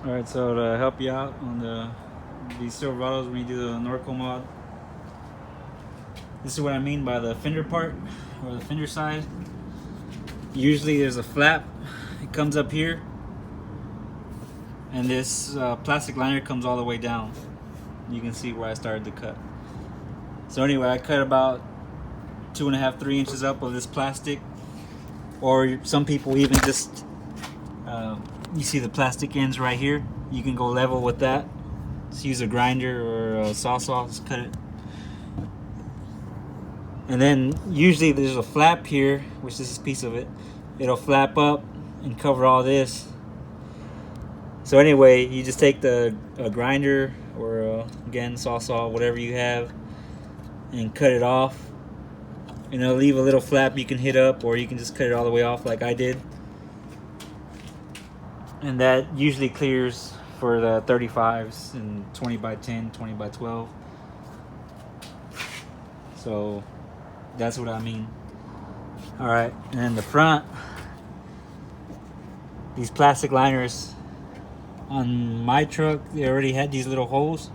Alright, so to help you out on these Silverados when you do the Norco mod, this is what I mean by the fender part, or the fender side. Usually there's a flap, it comes up here, and this plastic liner comes all the way down. You can see where I started to cut. So anyway, I cut about 2.5–3 inches up of this plastic, or some people even just you see the plastic ends right here. You can go level with that. Just use a grinder or a saw, just cut it. And then usually there's a flap here, which is this piece of it. It'll flap up and cover all this. So anyway, you just take a grinder or again saw, whatever you have, and cut it off. And it'll leave a little flap you can hit up, or you can just cut it all the way off like I did. And that usually clears for the 35s and 20x10, 20x12. So that's what I mean. Alright, and then the front, these plastic liners on my truck, they already had these little holes.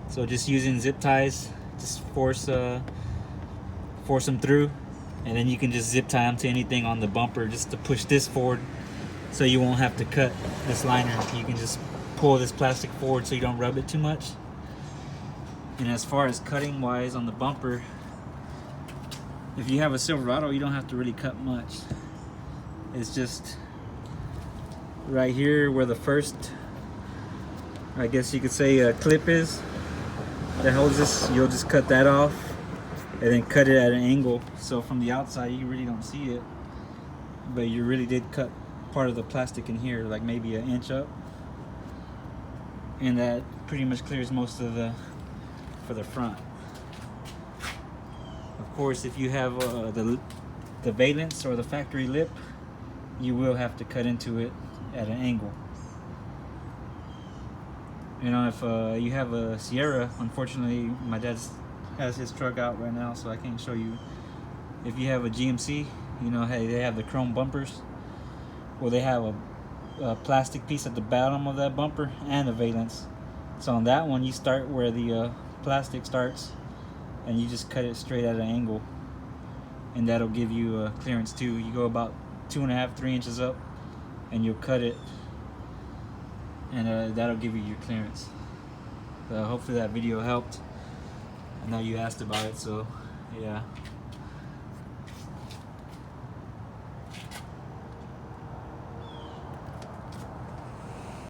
So just using zip ties, just force them through, and then you can just zip tie them to anything on the bumper just to push this forward, so you won't have to cut this liner. You can just pull this plastic forward so you don't rub it too much. And as far as cutting wise on the bumper, if you have a Silverado, you don't have to really cut much. It's just right here where the first, I guess you could say, clip is that holds this. You'll just cut that off and then cut it at an angle, so from the outside you really don't see it, but you really did cut part of the plastic in here, like maybe an inch up, and that pretty much clears most of for the front. Of course, if you have the valence or the factory lip, you will have to cut into it at an angle. You know, if you have a Sierra, unfortunately my dad has his truck out right now, so I can't show you. If you have a GMC, you know, hey, they have the chrome bumpers. Well, they have a plastic piece at the bottom of that bumper and a valence. So on that one, you start where the plastic starts, and you just cut it straight at an angle, and that'll give you clearance too. You go about 2.5–3 inches up, and you'll cut it, and that'll give you your clearance. Hopefully that video helped. I know you asked about it, so yeah.